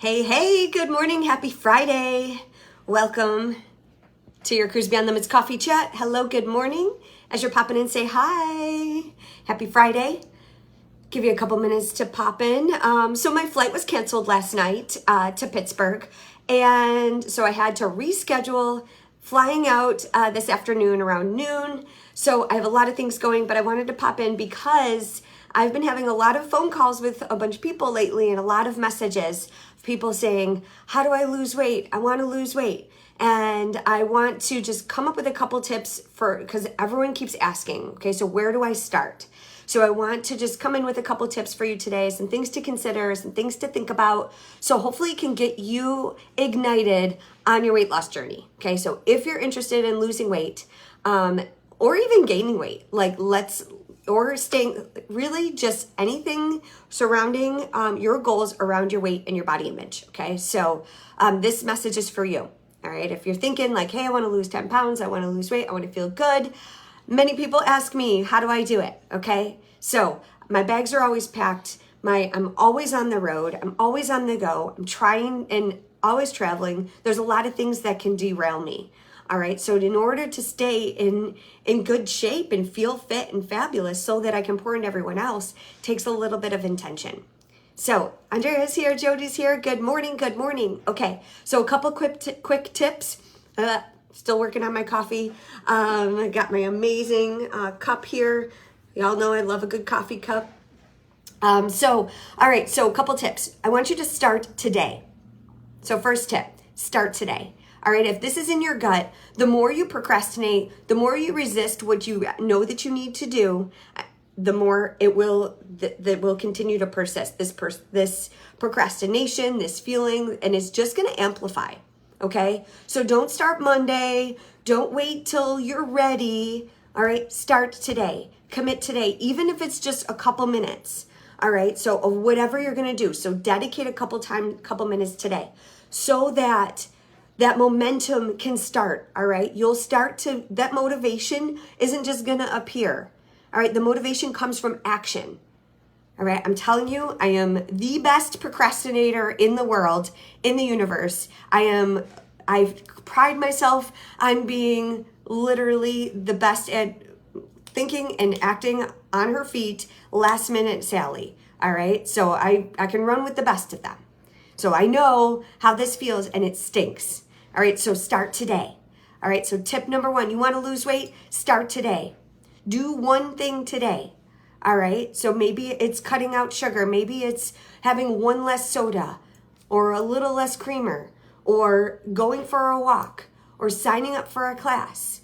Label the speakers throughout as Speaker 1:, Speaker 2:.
Speaker 1: Hey, hey, good morning. Happy Friday. Welcome to your Cruise Beyond Limits Coffee Chat. Hello, good morning. As you're popping in, say hi. Happy Friday. Give you a couple minutes to pop in. So my flight was canceled last night to Pittsburgh. And so I had to reschedule flying out this afternoon around noon. So I have a lot of things going, but I wanted to pop in because I've been having a lot of phone calls with a bunch of people lately and a lot of messages. People saying, how do I lose weight? I want to lose weight. And I want to just come up with a couple tips because everyone keeps asking, okay, so where do I start? So I want to just come in with a couple tips for you today, some things to consider, some things to think about. So hopefully it can get you ignited on your weight loss journey. Okay, so if you're interested in losing weight, or even gaining weight, or staying, really just anything surrounding your goals around your weight and your body image, okay? So this message is for you, all right? If you're thinking like, hey, I wanna lose 10 pounds, I wanna lose weight, I wanna feel good. Many people ask me, how do I do it, okay? So my bags are always packed. I'm always on the road. I'm always on the go. I'm trying and always traveling. There's a lot of things that can derail me. All right, so in order to stay in good shape and feel fit and fabulous so that I can pour into everyone else, takes a little bit of intention. So Andrea's here, Jody's here. Good morning, good morning. Okay, so a couple quick tips. Still working on my coffee. I got my amazing cup here. Y'all know I love a good coffee cup. All right, so a couple tips. I want you to start today. So first tip, start today. All right, if this is in your gut, the more you procrastinate, the more you resist what you know that you need to do, the more it will that will continue to persist. This procrastination, this feeling, and it's just going to amplify. Okay, so don't start Monday. Don't wait till you're ready. All right, start today. Commit today, even if it's just a couple minutes. All right, so of whatever you're going to do. So dedicate a couple minutes today, so that momentum can start. All right, that motivation isn't just going to appear. All right, the motivation comes from action. All right, I'm telling you, I am the best procrastinator in the world, in the universe. I pride myself on being literally the best at thinking and acting on her feet, last minute Sally. All right, so I can run with the best of them. So I know how this feels and it stinks. All right, so start today. All right, so tip number 1, you want to lose weight? Start today. Do one thing today. All right, so maybe it's cutting out sugar. Maybe it's having one less soda or a little less creamer or going for a walk or signing up for a class,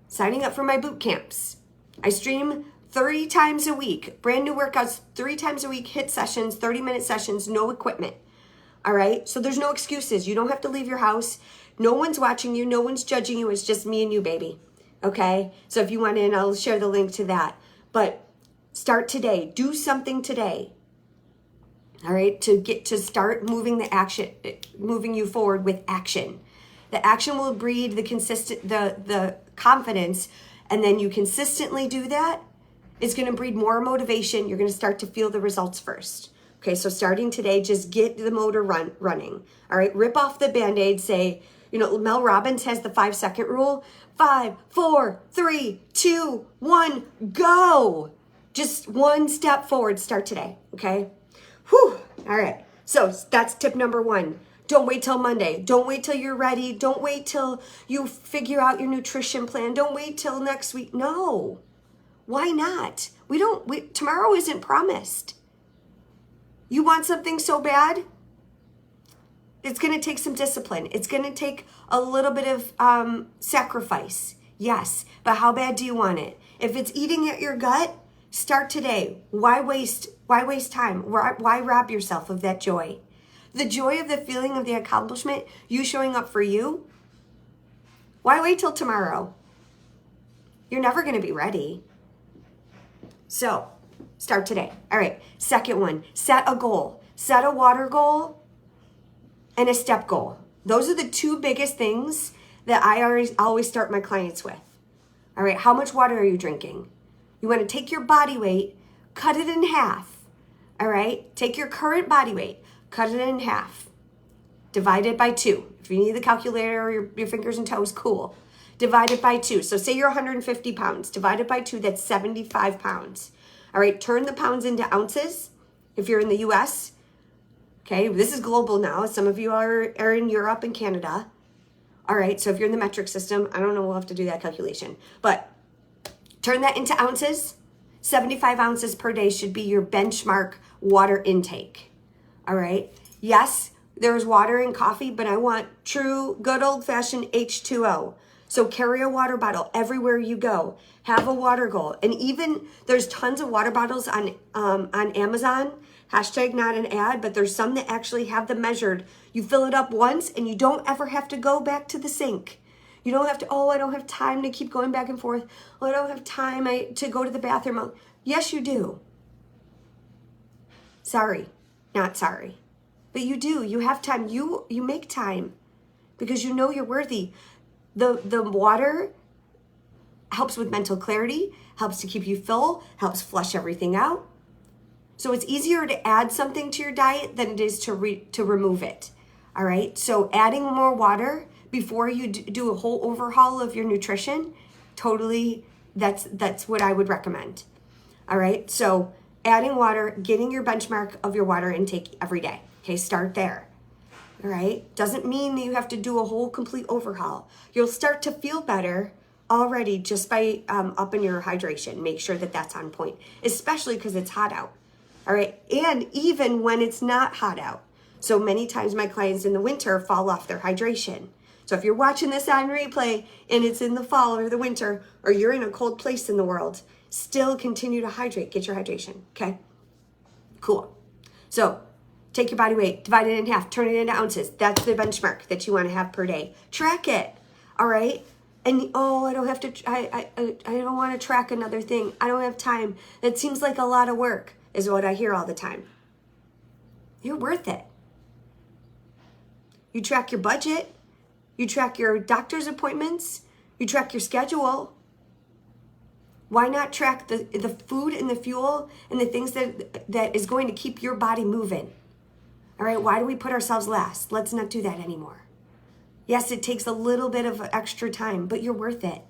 Speaker 1: signing up for my boot camps. I stream 30 times a week, brand new workouts, 3 times a week, HIIT sessions, 30-minute sessions, no equipment. All right, so there's no excuses. You don't have to leave your house. No one's watching you. No one's judging you. It's just me and you, baby. Okay, so if you want in, I'll share the link to that. But start today. Do something today. All right, to start moving moving you forward with action. The action will breed the confidence, and then you consistently do that. It's going to breed more motivation. You're going to start to feel the results first. Okay, so starting today, just get the motor running. All right, rip off the Band-Aid. Say, Mel Robbins has the 5-second rule. 5, 4, 3, 2, 1, go. Just one step forward. Start today. Okay. Whew. All right. So that's tip number 1. Don't wait till Monday. Don't wait till you're ready. Don't wait till you figure out your nutrition plan. Don't wait till next week. No. Why not? Tomorrow isn't promised. You want something so bad? It's going to take some discipline. It's going to take a little bit of sacrifice. Yes, but how bad do you want it? If it's eating at your gut, start today. Why waste time? Why rob yourself of that joy? The joy of the feeling of the accomplishment, you showing up for you. Why wait till tomorrow? You're never going to be ready. So start today. All right, second one, set a goal. Set a water goal and a step goal. Those are the 2 biggest things that I always start my clients with. All right, how much water are you drinking? You want to take your body weight, cut it in half. All right, take your current body weight, cut it in half. Divide it by 2. If you need the calculator or your fingers and toes, cool. Divide it by 2. So say you're 150 pounds. Divide it by 2, that's 75 pounds. All right, turn the pounds into ounces if you're in the US. Okay, this is global now. Some of you are in Europe and Canada. All right, so if you're in the metric system, I don't know, we'll have to do that calculation. But turn that into ounces. 75 ounces per day should be your benchmark water intake. All right, yes, there's water in coffee, but I want true, good old-fashioned H2O. So carry a water bottle everywhere you go. Have a water goal. And even there's tons of water bottles on Amazon. Hashtag not an ad, but there's some that actually have them measured. You fill it up once and you don't ever have to go back to the sink. You don't have to, oh, I don't have time to keep going back and forth. Oh, I don't have time to go to the bathroom. Yes, you do. Sorry, not sorry. But you do. You have time. You make time because you know you're worthy. The water helps with mental clarity, helps to keep you full, helps flush everything out. So it's easier to add something to your diet than it is to remove it. All right. So adding more water before you do a whole overhaul of your nutrition, totally, that's what I would recommend. All right. So adding water, getting your benchmark of your water intake every day. Okay. Start there. All right. Doesn't mean that you have to do a whole complete overhaul. You'll start to feel better already just by upping your hydration. Make sure that that's on point, especially because it's hot out. All right. And even when it's not hot out. So many times my clients in the winter fall off their hydration. So if you're watching this on replay and it's in the fall or the winter, or you're in a cold place in the world, still continue to hydrate. Get your hydration. Okay. Cool. So take your body weight, divide it in half, turn it into ounces. That's the benchmark that you want to have per day. Track it. All right. And I don't have to, I don't want to track another thing. I don't have time. That seems like a lot of work, is what I hear all the time. You're worth it. You track your budget. You track your doctor's appointments. You track your schedule. Why not track the food and the fuel and the things that is going to keep your body moving? All right, why do we put ourselves last? Let's not do that anymore. Yes, it takes a little bit of extra time, but you're worth it.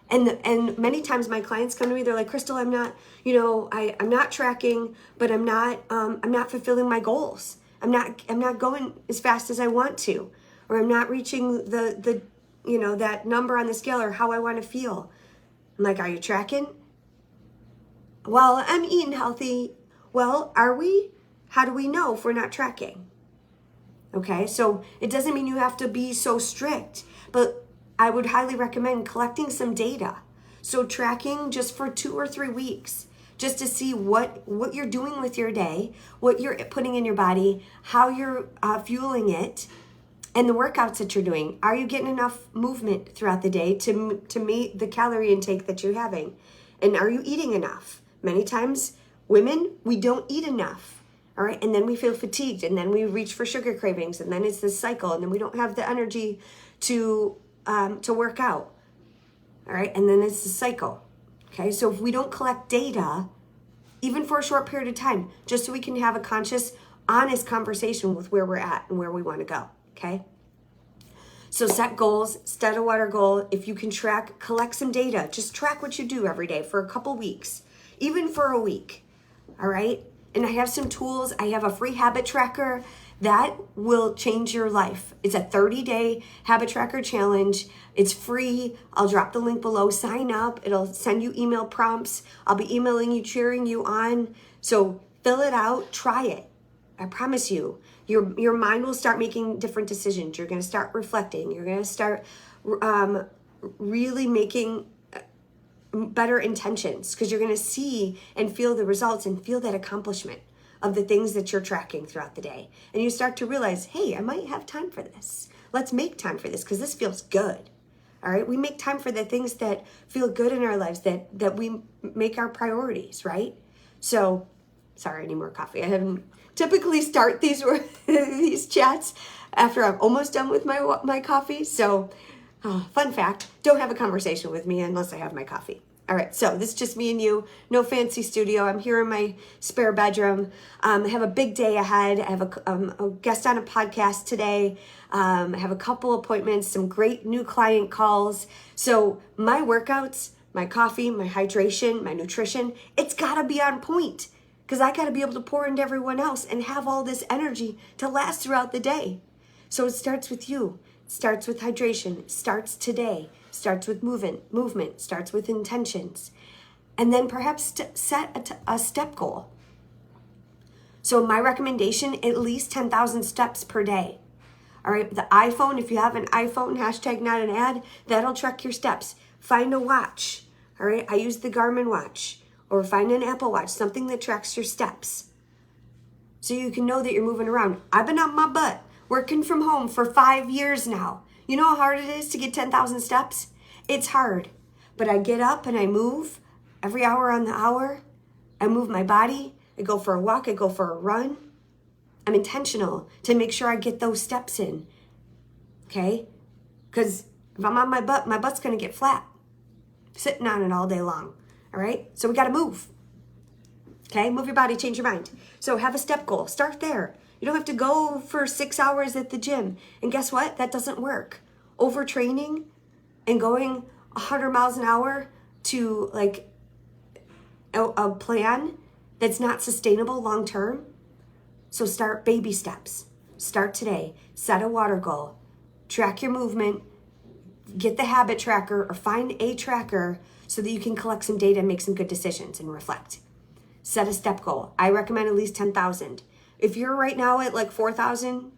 Speaker 1: And many times my clients come to me, they're like, Crystal, I'm not, I'm not tracking, but I'm not fulfilling my goals. I'm not going as fast as I want to, or I'm not reaching the that number on the scale or how I want to feel. I'm like, are you tracking? Well, I'm eating healthy. Well, are we? How do we know if we're not tracking? Okay, so it doesn't mean you have to be so strict, but I would highly recommend collecting some data. So tracking just for 2 or 3 weeks, just to see what you're doing with your day, what you're putting in your body, how you're fueling it, and the workouts that you're doing. Are you getting enough movement throughout the day to meet the calorie intake that you're having? And are you eating enough? Many times, women, we don't eat enough. All right, and then we feel fatigued, and then we reach for sugar cravings, and then it's this cycle, and then we don't have the energy to work out. All right, and then it's the cycle. Okay, so if we don't collect data, even for a short period of time, just so we can have a conscious, honest conversation with where we're at and where we want to go. Okay, so set goals, set a water goal. If you can track, collect some data. Just track what you do every day for a couple weeks, even for a week. All right. And I have some tools. I have a free habit tracker that will change your life. It's a 30-day habit tracker challenge. It's free. I'll drop the link below. Sign up. It'll send you email prompts. I'll be emailing you, cheering you on. So fill it out. Try it. I promise you, your mind will start making different decisions. You're going to start reflecting. You're going to start really making better intentions, because you're going to see and feel the results and feel that accomplishment of the things that you're tracking throughout the day. And you start to realize, hey, I might have time for this. Let's make time for this because this feels good. All right. We make time for the things that feel good in our lives, that we make our priorities, right? So, sorry, I need more coffee. I haven't typically start these chats after I'm almost done with my coffee. So, fun fact, don't have a conversation with me unless I have my coffee. All right, so this is just me and you, no fancy studio. I'm here in my spare bedroom. I have a big day ahead. I have a guest on a podcast today. I have a couple appointments, some great new client calls. So my workouts, my coffee, my hydration, my nutrition, it's gotta be on point because I gotta be able to pour into everyone else and have all this energy to last throughout the day. So it starts with you. It starts with hydration. It starts today. Starts with movement, starts with intentions, and then perhaps set a step goal. So my recommendation, at least 10,000 steps per day. All right, the iPhone, if you have an iPhone, hashtag not an ad, that'll track your steps. Find a watch, all right? I use the Garmin watch, or find an Apple Watch, something that tracks your steps, so you can know that you're moving around. I've been on my butt, working from home for 5 years now. You know how hard it is to get 10,000 steps? It's hard, but I get up and I move every hour on the hour. I move my body. I go for a walk. I go for a run. I'm intentional to make sure I get those steps in, okay? Because if I'm on my butt's going to get flat, sitting on it all day long, all right? So we got to move, okay? Move your body, change your mind. So have a step goal. Start there. You don't have to go for 6 hours at the gym. And guess what? That doesn't work. Overtraining and going 100 miles an hour to like a plan that's not sustainable long term. So start baby steps. Start today. Set a water goal. Track your movement. Get the habit tracker or find a tracker so that you can collect some data and make some good decisions and reflect. Set a step goal. I recommend at least 10,000. If you're right now at like 4,000,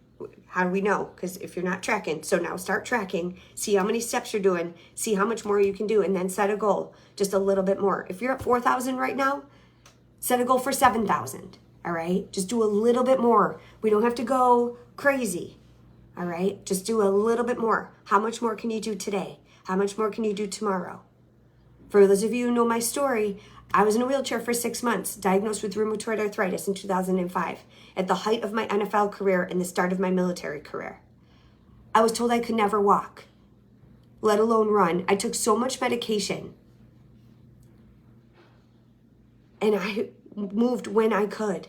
Speaker 1: how do we know? Because if you're not tracking, so now start tracking, see how many steps you're doing, see how much more you can do, and then set a goal, just a little bit more. If you're at 4,000 right now, set a goal for 7,000, all right? Just do a little bit more. We don't have to go crazy, all right? Just do a little bit more. How much more can you do today? How much more can you do tomorrow? For those of you who know my story, I was in a wheelchair for 6 months, diagnosed with rheumatoid arthritis in 2005, at the height of my NFL career and the start of my military career. I was told I could never walk, let alone run. I took so much medication, and I moved when I could.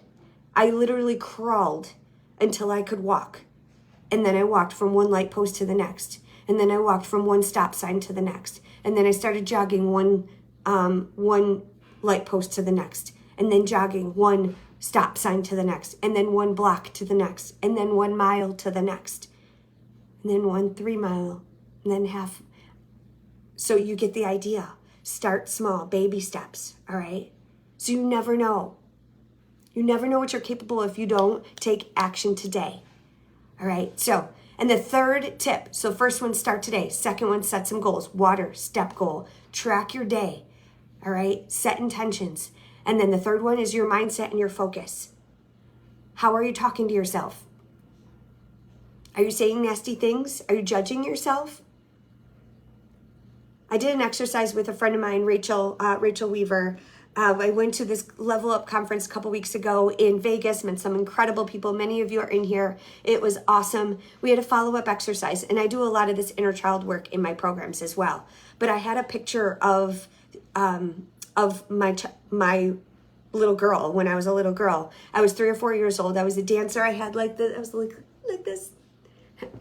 Speaker 1: I literally crawled until I could walk, and then I walked from one light post to the next, and then I walked from one stop sign to the next, and then I started jogging one light post to the next, and then jogging one stop sign to the next, and then one block to the next, and then 1 mile to the next, and then 1 3 mile, and then half. So you get the idea. Start small, baby steps, all right? So you never know. You never know what you're capable of if you don't take action today, all right? So, and the third tip, so first one, start today. Second one, set some goals. Water, step goal. Track your day. All right, set intentions. And then the third one is your mindset and your focus. How are you talking to yourself? Are you saying nasty things? Are you judging yourself? I did an exercise with a friend of mine, Rachel Weaver. I went to this Level Up conference a couple weeks ago in Vegas, met some incredible people. Many of you are in here. It was awesome. We had a follow-up exercise, and I do a lot of this inner child work in my programs as well. But I had a picture of my little girl when I was a little girl. I was 3 or 4 years old. I was a dancer. I had like this. I was like this.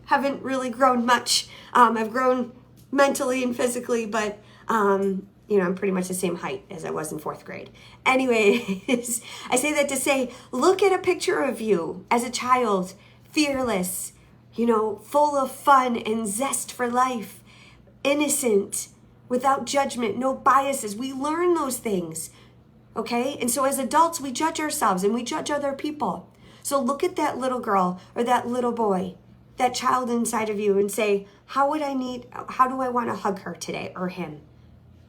Speaker 1: Haven't really grown much. I've grown mentally and physically, but I'm pretty much the same height as I was in 4th grade. Anyways, I say that to say, look at a picture of you as a child, fearless, full of fun and zest for life, innocent, without judgment, no biases. We learn those things, okay? And so as adults, we judge ourselves and we judge other people. So look at that little girl or that little boy, that child inside of you, and say, how do I want to hug her today or him?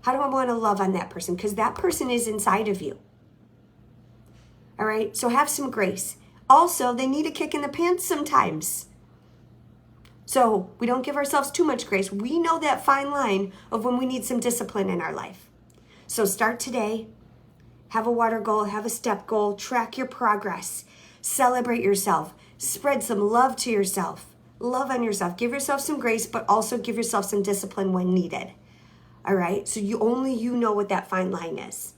Speaker 1: How do I want to love on that person? Because that person is inside of you. All right? So have some grace. Also, they need a kick in the pants sometimes. So we don't give ourselves too much grace. We know that fine line of when we need some discipline in our life. So start today. Have a water goal. Have a step goal. Track your progress. Celebrate yourself. Spread some love to yourself. Love on yourself. Give yourself some grace, but also give yourself some discipline when needed. All right. So only you know what that fine line is.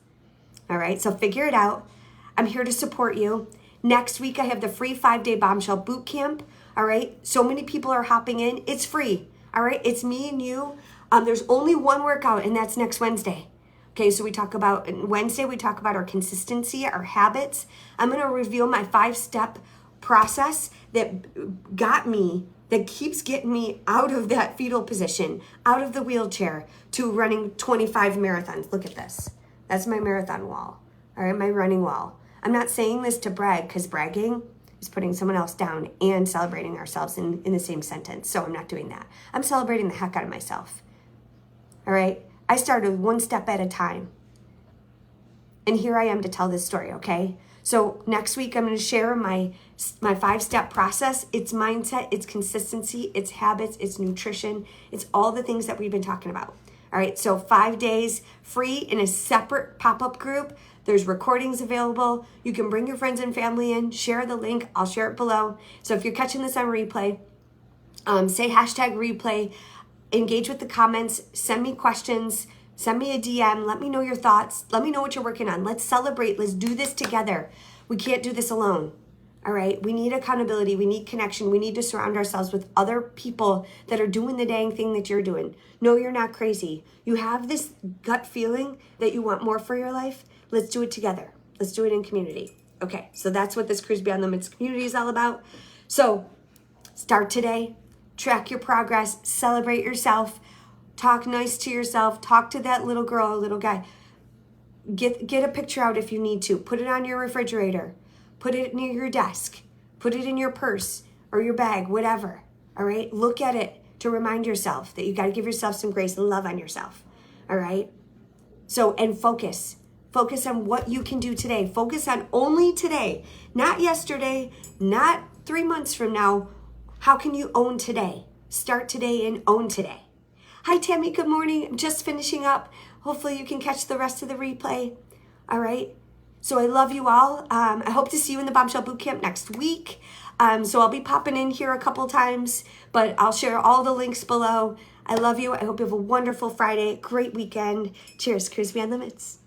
Speaker 1: All right. So figure it out. I'm here to support you. Next week, I have the free 5-day bombshell boot camp. All right. So many people are hopping in. It's free. All right. It's me and you. There's only one workout, and that's next Wednesday. Okay, so Wednesday, we talk about our consistency, our habits. I'm going to reveal my 5-step process that keeps getting me out of that fetal position, out of the wheelchair, to running 25 marathons. Look at this. That's my marathon wall. All right, my running wall. I'm not saying this to brag, because bragging is putting someone else down and celebrating ourselves in the same sentence. So I'm not doing that. I'm celebrating the heck out of myself. All right. I started one step at a time. And here I am to tell this story, okay? So next week, I'm going to share my 5-step process. It's mindset, it's consistency, it's habits, it's nutrition. It's all the things that we've been talking about. All right, so 5 days free in a separate pop-up group. There's recordings available. You can bring your friends and family in, share the link. I'll share it below. So if you're catching this on replay, say #replay. Engage with the comments, send me questions, send me a DM, let me know your thoughts, let me know what you're working on. Let's celebrate, let's do this together. We can't do this alone, all right? We need accountability, we need connection, we need to surround ourselves with other people that are doing the dang thing that you're doing. No, you're not crazy. You have this gut feeling that you want more for your life. Let's do it together. Let's do it in community. Okay, so that's what this Cruise Beyond Limits community is all about. So start today. Track your progress, celebrate yourself, talk nice to yourself, talk to that little girl or little guy. Get a picture out if you need to. Put it on your refrigerator. Put it near your desk. Put it in your purse or your bag, whatever. All right? Look at it to remind yourself that you got to give yourself some grace and love on yourself. All right? So, and focus. Focus on what you can do today. Focus on only today, not yesterday, not 3 months from now. How can you own today? Start today and own today. Hi, Tammy. Good morning. I'm just finishing up. Hopefully you can catch the rest of the replay. All right. So I love you all. I hope to see you in the Bombshell Bootcamp next week. So I'll be popping in here a couple times, but I'll share all the links below. I love you. I hope you have a wonderful Friday. Great weekend. Cheers. Cruise Beyond Limits.